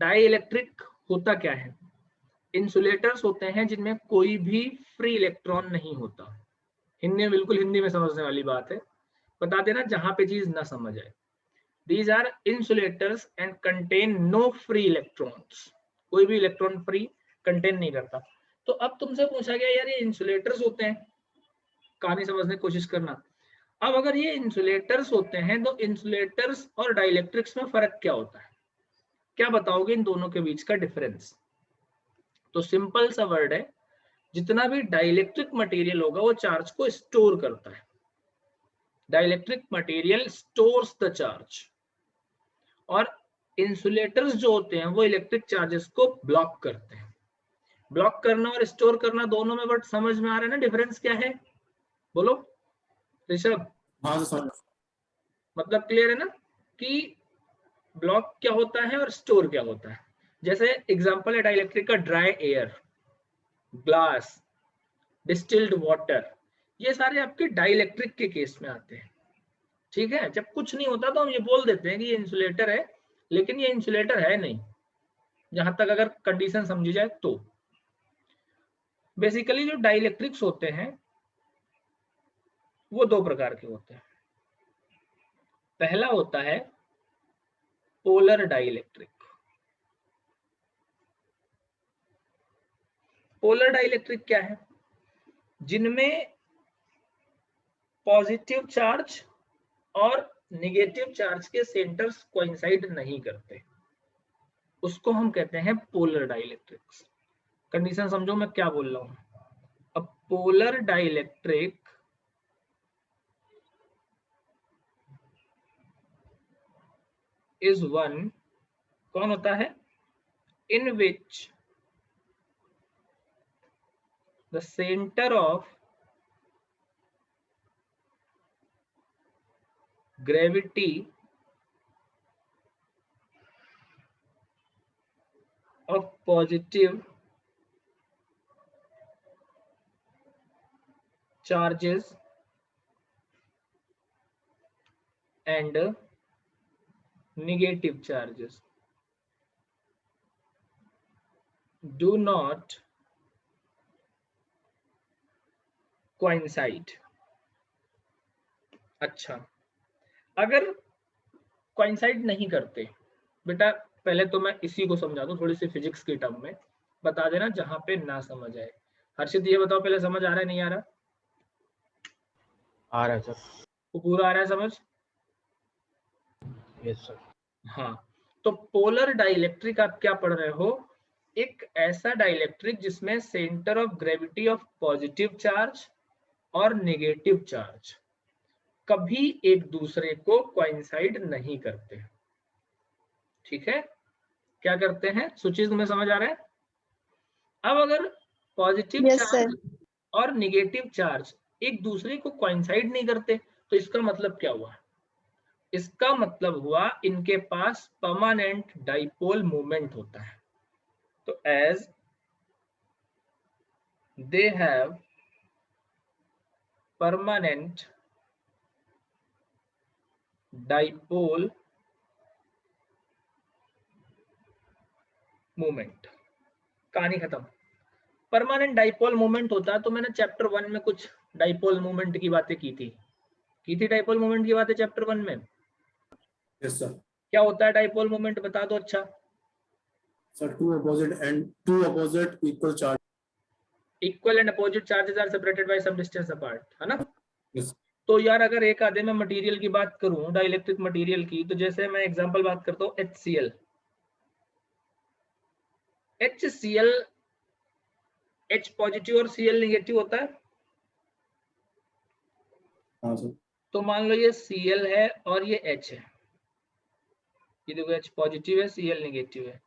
Die electric होता क्या है? इंसुलेटर्स होते हैं जिनमें कोई भी फ्री इलेक्ट्रॉन नहीं होता। हिंदी में, बिल्कुल हिंदी में समझने वाली बात है, बता देना जहां पे चीज ना समझ आए। These are insulators and contain no free electrons. कोई भी इलेक्ट्रॉन फ्री कंटेन नहीं करता। तो अब तुमसे पूछा गया यार ये इंसुलेटर्स होते हैं, कहानी समझने की कोशिश करना। अब अगर ये इंसुलेटर्स होते हैं तो इंसुलेटर्स और डाइलेक्ट्रिक्स में फर्क क्या होता है? क्या बताओगे इन दोनों के बीच का डिफरेंस? तो सिंपल सा वर्ड है, जितना भी डाइलेक्ट्रिक मटेरियल होगा वो चार्ज को स्टोर करता है। Dielectric material stores the charge, और इंसुलेटर्स जो होते हैं वो इलेक्ट्रिक चार्जेस को ब्लॉक करते हैं। ब्लॉक करना और स्टोर करना दोनों में, बट समझ में आ रहा है ना डिफरेंस क्या है? बोलो ऋषभ। हाँ सर, मतलब क्लियर है ना कि ब्लॉक क्या होता है और स्टोर क्या होता है? जैसे एग्जांपल है डाइलेक्ट्रिक का, dry air, glass, distilled water, ये सारे आपके डाइलेक्ट्रिक के केस में आते हैं। ठीक है, जब कुछ नहीं होता तो हम ये बोल देते हैं कि ये इंसुलेटर है, लेकिन ये इंसुलेटर है नहीं, जहां तक अगर कंडीशन समझी जाए तो। बेसिकली जो डाइलेक्ट्रिक्स होते हैं वो दो प्रकार के होते हैं। पहला होता है पोलर डाइलेक्ट्रिक। पोलर डाइलेक्ट्रिक क्या है? जिनमें पॉजिटिव चार्ज और नेगेटिव चार्ज के सेंटर्स कोइंसाइड नहीं करते, उसको हम कहते हैं पोलर डाइलेक्ट्रिक्स। कंडीशन समझो मैं क्या बोल रहा हूं। अब पोलर डाइलेक्ट्रिक इज वन, कौन होता है? In which the centre of gravity of positive charges and negative charges do not coincide। अच्छा, अगर coincide नहीं करते, बेटा पहले तो मैं इसी को समझा दूं थोड़ी सी फिजिक्स की टर्म में, बता देना जहां पे ना समझ आए। हर्षित ये बताओ पहले, समझ आ रहा है नहीं आ रहा? आ रहा है सर। वो पूरा आ रहा है समझ? Yes sir. हाँ, तो पोलर डाइलेक्ट्रिक आप क्या पढ़ रहे हो? एक ऐसा डाइलेक्ट्रिक जिसमें centre of gravity of positive charge और नेगेटिव चार्ज कभी एक दूसरे को कोइंसाइड नहीं करते। ठीक है, क्या करते हैं? सूची तुम्हें समझ आ रहा है? अब अगर पॉजिटिव चार्ज और नेगेटिव चार्ज एक दूसरे को कोइंसाइड नहीं करते तो इसका मतलब क्या हुआ? इसका मतलब हुआ इनके पास परमानेंट डाइपोल मोमेंट होता है। तो as they have permanent dipole moment, कहानी खत्म। परमानेंट डाइपोल मोमेंट होता है, तो मैंने चैप्टर 1 में कुछ डाइपोल मोमेंट की बातें की थी डाइपोल मोमेंट की बातें चैप्टर 1 में। Yes sir. क्या होता है डाइपोल मोमेंट, बता दो। अच्छा sir, two opposite equal charge, equal and opposite charges are separated by some distance apart, है ना? यस। तो यार अगर एक आधे में मटेरियल की बात करूं, डाइलेक्ट्रिक मटेरियल की, तो जैसे मैं एग्जांपल बात करता हूं HCl। HCl, H पॉजिटिव और Cl नेगेटिव होता है। हाँ सर। तो मान लो ये Cl है और ये H है, ये देखो H पॉजिटिव है, Cl नेगेटिव है।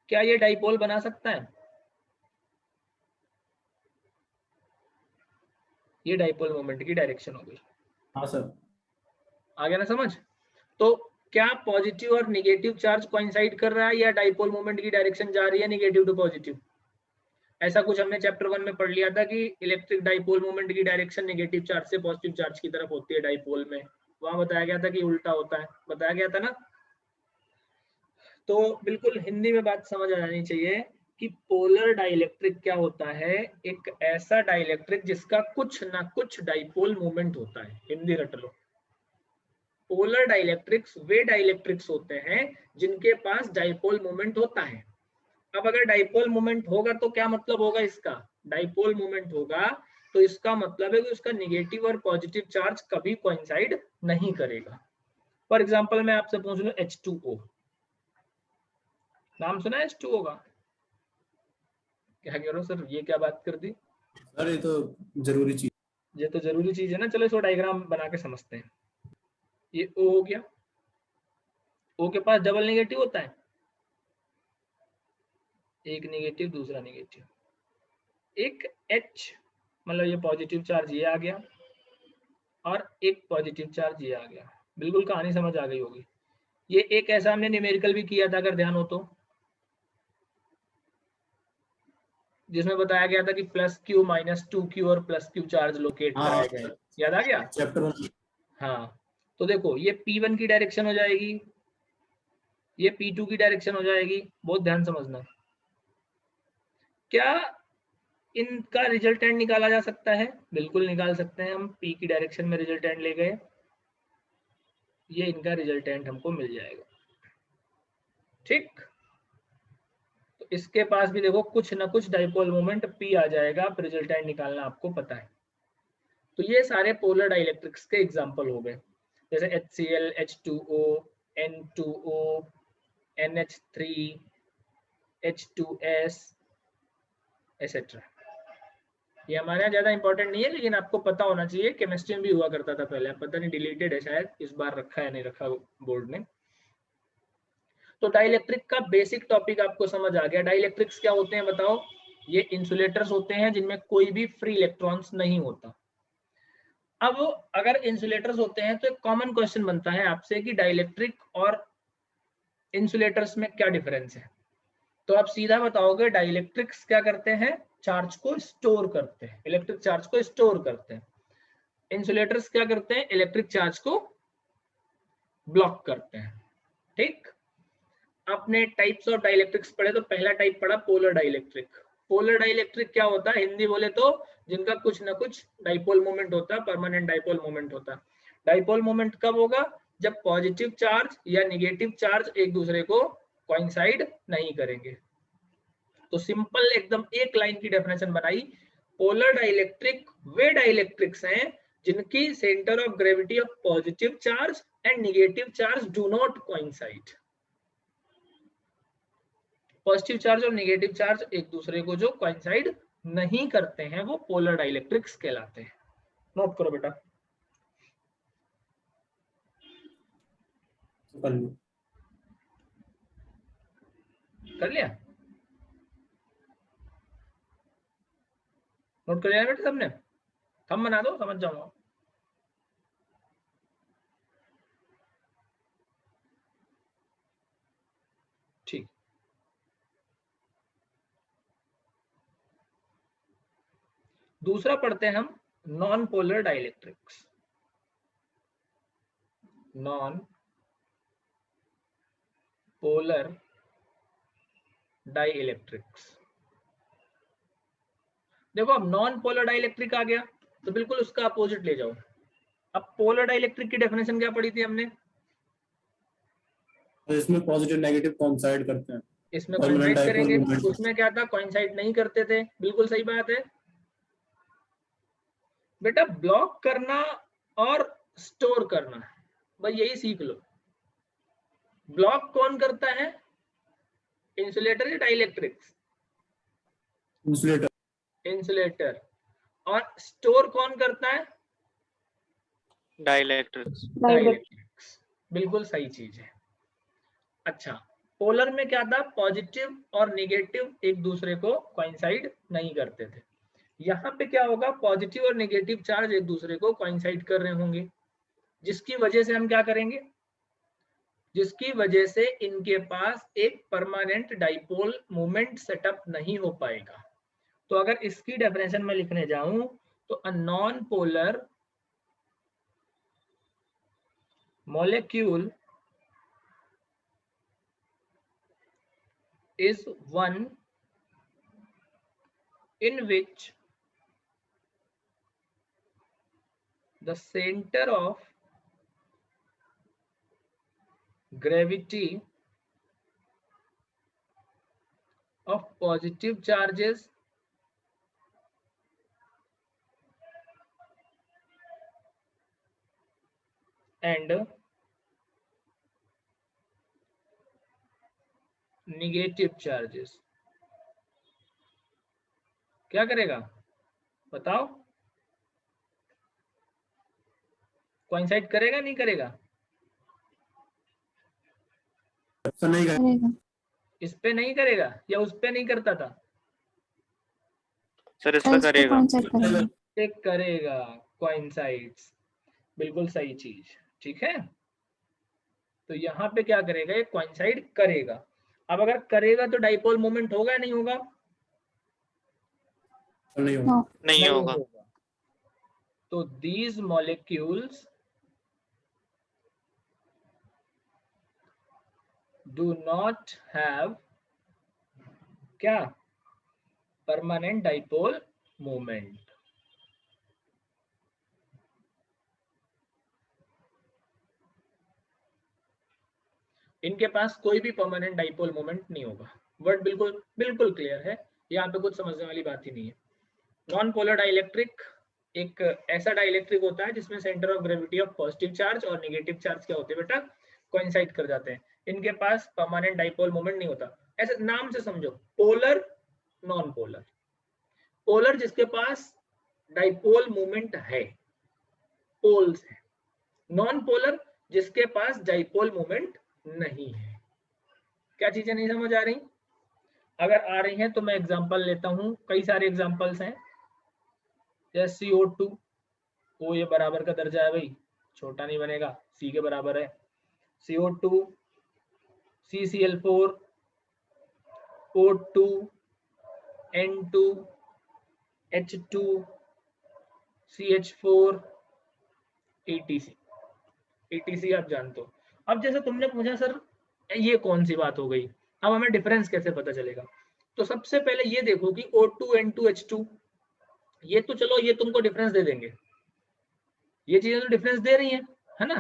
क्या ये डाइपोल बना सकता है? ये डाइपोल मोमेंट की डायरेक्शन हो गई। हाँ सर। आ गया ना समझ? तो क्या पॉजिटिव और नेगेटिव चार्ज कोइंसाइड कर रहा है या डाइपोल मोमेंट की डायरेक्शन जा रही है नेगेटिव टू पॉजिटिव? ऐसा कुछ हमने चैप्टर 1 में पढ़ लिया था कि इलेक्ट्रिक डाइपोल मोमेंट की डायरेक्शन नेगेटिव चार्ज से पॉजिटिव चार्ज की तरफ होती है डाइपोल में। वहां बताया गया था कि उल्टा होता है, बताया गया था ना? तो बिल्कुल हिंदी में बात समझ आ जानी चाहिए कि पोलर डाइलेक्ट्रिक क्या होता है, एक ऐसा डाइलेक्ट्रिक जिसका कुछ ना कुछ डाइपोल मोमेंट होता है। हिंदी रट लो। पोलर डाइलेक्ट्रिक्स वे डाइलेक्ट्रिक्स होते हैं जिनके पास डाइपोल मोमेंट होता है। अब अगर डाइपोल मोमेंट होगा तो क्या मतलब होगा इसका, डाइपोल मोमेंट होगा तो इसका मतलब है कि उसका नेगेटिव और पॉजिटिव चार्ज कभी कोइंसाइड नहीं करेगा। फॉर एग्जांपल मैं आपसे पूछ लूं H2O, नाम सुना है H2O का? क्या कह रहे हो सर, ये क्या बात कर दी? सर ये तो जरूरी चीज। ये तो जरूरी चीज है ना। चलो इसको डायग्राम बना के समझते हैं। ये O हो गया, O के पास डबल नेगेटिव होता है, एक नेगेटिव दूसरा नेगेटिव, एक H मतलब ये पॉजिटिव चार्ज ये आ गया और एक पॉजिटिव चार्ज ये आ गया। बिल्कुल कहानी समझ आ गई होगी। ये एक ऐसा हमने न्यूमेरिकल भी किया था अगर ध्यान हो तो, जिसमें बताया गया था कि +Q -2Q और +Q चार्ज लोकेट हाँ कराए गए। याद आ गया? चैप्टर 1। हाँ, तो देखो ये P1 की डायरेक्शन हो जाएगी, ये P2 की डायरेक्शन हो जाएगी। बहुत ध्यान समझना। क्या इनका रिजल्टेंट निकाला जा सकता है? बिल्कुल निकाल सकते हैं हम। P की डायरेक्शन में रिजल्टेंट ले गए, ये इनका रिजल्टेंट हमको मिल जाएगा। ठीक, तो इसके पास भी देखो कुछ ना कुछ डाइपोल मोमेंट P आ जाएगा। आप रिजल्टेंट निकालना आपको पता है। तो ये सारे पोलर डाइलेक्ट्रिक्स के एग्जांपल हो गए, जैसे HCl, H2O, N2O, NH3, H2S etcetera. ये हमारे यहाँ ज्यादा इंपॉर्टेंट नहीं है, लेकिन आपको पता होना चाहिए। केमिस्ट्री में भी हुआ करता था पहले, पता नहीं डिलीटेड है शायद, इस बार रखा है नहीं रखा बोर्ड ने। तो डाइलेक्ट्रिक का बेसिक टॉपिक आपको समझ आ गया। डाइलेक्ट्रिक्स क्या होते हैं बताओ? ये इंसुलेटर्स होते हैं जिनमें कोई भी फ्री इलेक्ट्रॉन्स नहीं होता। अब अगर इंसुलेटर्स होते हैं तो एक कॉमन क्वेश्चन बनता है आपसे कि डाइलेक्ट्रिक और इंसुलेटर्स में क्या डिफरेंस है। तो आप सीधा बताओगे डाइलेक्ट्रिक्स क्या करते हैं, चार्ज को स्टोर करते हैं, इलेक्ट्रिक चार्ज को स्टोर करते हैं। इंसुलेटर्स क्या करते हैं, इलेक्ट्रिक चार्ज को ब्लॉक करते हैं। ठीक, आपने टाइप्स ऑफ डाइलेक्ट्रिक्स पढ़े तो पहला टाइप पढ़ा पोलर डाइलेक्ट्रिक। पोलर डाइलेक्ट्रिक क्या होता है, हिंदी बोले तो जिनका कुछ ना कुछ डाइपोल मोमेंट होता है, परमानेंट डाइपोल मोमेंट होता है। डाइपोल मोमेंट कब होगा, जब पॉजिटिव चार्ज या नेगेटिव चार्ज एक दूसरे को कोइंसाइड नहीं करेंगे। तो सिंपल एकदम एक लाइन की डेफिनेशन बनाई। पोलर डाइलेक्ट्रिक वे डाइलेक्ट्रिक्स हैं जिनकी centre of gravity of positive charge and negative charge do not coincide. Positive charge और नेगेटिव चार्ज एक दूसरे को जो कोइंसाइड नहीं करते हैं वो पोलर डाइलेक्ट्रिक्स कहलाते हैं। नोट करो बेटा। कर लिया? नोट कर लिया बेटा सबने? थंब बना दो, समझ जाऊंगा। ठीक, दूसरा पढ़ते हैं हम non polar dielectrics. Non polar dielectrics. देखो अब नॉन पोलर डाइलेक्ट्रिक आ गया तो बिल्कुल उसका अपोजिट ले जाओ। अब पोलर डाइलेक्ट्रिक की डेफिनेशन क्या पढ़ी थी हमने? इसमें पॉजिटिव नेगेटिव कोइंसाइड करते हैं, इसमें परमानेंट कोइंसाइड डाइपोल करेंगे, मोमेंट। उसमें क्या था, कोइंसाइड नहीं करते थे। बिल्कुल सही बात है बेटा। ब्लॉक करना और स्टोर करना, बस यही सीख लो। ब्लॉक कौन करता है, इंसुलेटर या डाइलेक्ट्रिक्स? इंसुलेटर। इंसुलेटर। और स्टोर कौन करता है, डाइलेक्ट्रिक्स। डाइलेक्ट्रिक्स। बिल्कुल सही चीज है। अच्छा, पोलर में क्या था, पॉजिटिव और नेगेटिव एक दूसरे को कोइंसाइड नहीं करते थे। यहाँ पे क्या होगा, पॉजिटिव और नेगेटिव चार्ज एक दूसरे को कोइंसाइड कर रहे होंगे, जिसकी वजह से हम क्या करेंगे, जिसकी वजह से इनके पास एक परमानेंट डाइपोल मोमेंट सेटअप नहीं हो पाएगा। तो अगर इसकी डेफिनेशन में लिखने जाऊं तो a non polar molecule is one in which the center of gravity of positive charges and negative charges. क्या करेगा बताओ, कोइंसाइड करेगा नहीं करेगा? नहीं करेगा। इस पे नहीं करेगा या उस पे नहीं करता था? सर इस पे करेगा। करेगा कोइंसाइड्स, बिल्कुल सही चीज, ठीक है। तो यहाँ पे क्या करेगा, ये कोइंसाइड करेगा। अब अगर करेगा तो डाइपोल मोमेंट होगा या नहीं होगा? नहीं होगा। तो these molecules do not have क्या, permanent dipole moment। इनके पास कोई भी परमानेंट डाइपोल मोमेंट नहीं होगा। वर्ड बिल्कुल बिल्कुल क्लियर है, यहाँ पे कुछ समझने वाली बात ही नहीं है। नॉन पोलर डाइलेक्ट्रिक एक ऐसा डाइलेक्ट्रिक होता है जिसमें centre of gravity of positive charge और नेगेटिव चार्ज क्या होते हैं बेटा, कोइंसाइड कर जाते हैं। इनके पास परमानेंट डाइपोल मोमेंट नहीं होता। ऐसे नाम से समझो, पोलर नॉन पोलर। पोलर जिसके पास डाइपोल मोमेंट है, पोल्स है। नॉन पोलर जिसके पास डाइपोल मोमेंट नहीं है। क्या चीजें नहीं समझ आ रही? अगर आ रही हैं तो मैं एग्जांपल लेता हूं, कई सारे एग्जांपल्स हैं। जैसे CO2, O ये बराबर का दर्जा है भाई, छोटा नहीं बनेगा, C के बराबर है। CO2, CCl4, O2, N2, H2, CH4, ETC आप जानते हो। अब जैसे तुमने पूछा सर ये कौन सी बात हो गई, अब हमें डिफरेंस कैसे पता चलेगा? तो सबसे पहले ये देखो कि O2, N2, H2, ये तो चलो ये तुमको डिफरेंस दे देंगे, ये चीजें तो डिफरेंस दे रही हैं, है ना,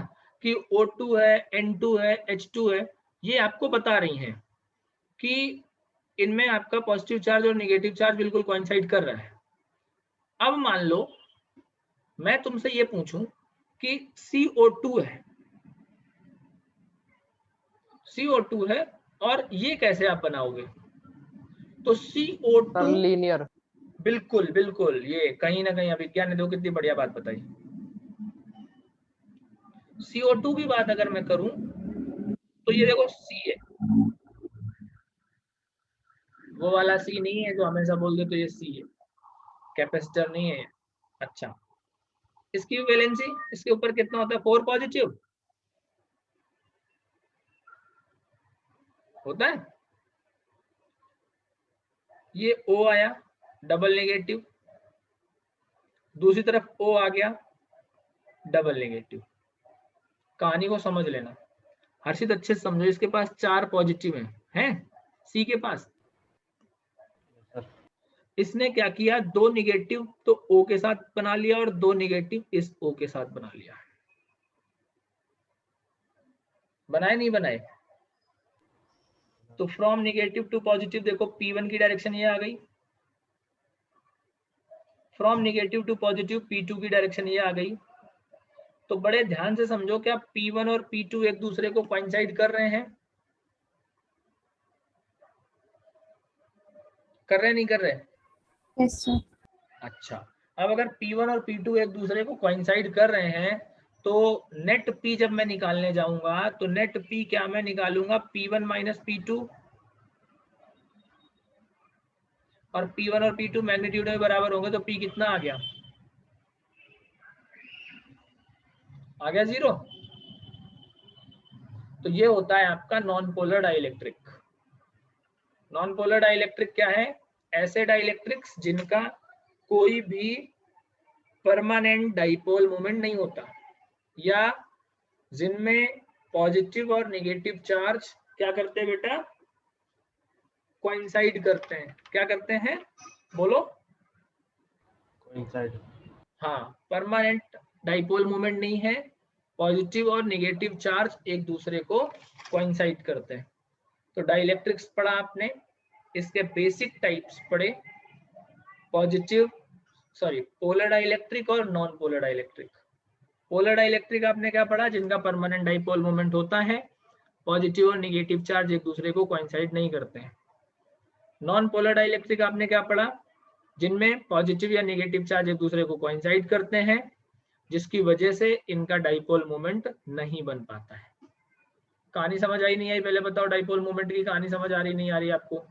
कि O2 है, N2 है, H2 है, ये आपको बता रही हैं कि इनमें आपका पॉजिटिव चार्ज और नेगेटिव चार्ज बिल्कुल कोइंसाइड कर रहा है। अब मान लो मैं तुमसे ये पूछूं कि CO2 है, CO2 है और ये कैसे आप बनाओगे? तो CO2 लीनियर, बिल्कुल बिल्कुल, ये कहीं ना कहीं अभिज्ञान ने देखो कितनी बढ़िया बात बताई। CO2 की बात अगर मैं करूं तो ये देखो C है, वो वाला C नहीं है जो हमेशा बोल दे तो ये C है, कैपेसिटर नहीं है। अच्छा, इसकी वैलेंसी इसके ऊपर कितना होता है, 4 पॉजिटिव होता है। ये O आया डबल नेगेटिव, दूसरी तरफ O आ गया डबल नेगेटिव। कहानी को समझ लेना हर्षित, अच्छे से समझो। इसके पास 4 पॉजिटिव हैं C के पास। इसने क्या किया, 2 नेगेटिव तो O के साथ बना लिया और 2 नेगेटिव इस O के साथ बना लिया। बनाए नहीं बनाए? तो फ्रॉम नेगेटिव टू पॉजिटिव देखो P1 की डायरेक्शन ये आ गई, from negative to positive P2 की डायरेक्शन ये आ गई। तो बड़े ध्यान से समझो, क्या P1 और P2 एक दूसरे को कोइंसाइड कर रहे हैं? कर रहे नहीं कर रहे? Yes sir. अच्छा, अब अगर P1 और P2 एक दूसरे को कोइंसाइड कर रहे हैं तो नेट P जब मैं निकालने जाऊंगा तो नेट P क्या मैं निकालूंगा, P1 माइनस P2, और P1 और P2 मैग्नीट्यूड में बराबर होंगे तो P कितना आ गया, 0। तो ये होता है आपका non polar dielectric. Non polar dielectric क्या है, ऐसे डाइलेक्ट्रिक्स जिनका कोई भी परमानेंट डाइपोल मोमेंट नहीं होता, या जिनमें पॉजिटिव और नेगेटिव चार्ज क्या करते हैं बेटा, कोइंसाइड करते हैं। क्या करते हैं बोलो? कोइंसाइड। हाँ, परमानेंट डाइपोल मोमेंट नहीं है, पॉजिटिव और नेगेटिव चार्ज एक दूसरे को कोइंसाइड करते हैं। तो डाइलेक्ट्रिक्स पढ़ा आपने, इसके बेसिक टाइप्स पढ़े, पॉजिटिव पोलर डाइलेक्ट्रिक और non polar dielectric. Polar dielectric आपने क्या पढ़ा? जिनका परमानेंट डाइपोल मोमेंट होता है, पॉजिटिव और नेगेटिव चार्ज एक दूसरे को कोइंसाइड नहीं करते हैं। नॉन पोलर डाइलेक्ट्रिक आपने क्या पढ़ा? जिनमें पॉजिटिव या नेगेटिव चार्ज एक दूसरे को कोइंसाइड करते हैं, जिसकी वजह से इनका डाइपोल मोमेंट नहीं बन पाता है। कहानी समझ आई नहीं आई? पहले बताओ, डाइपोल मोमेंट की कहानी समझ आ रही नहीं आ रही आपको?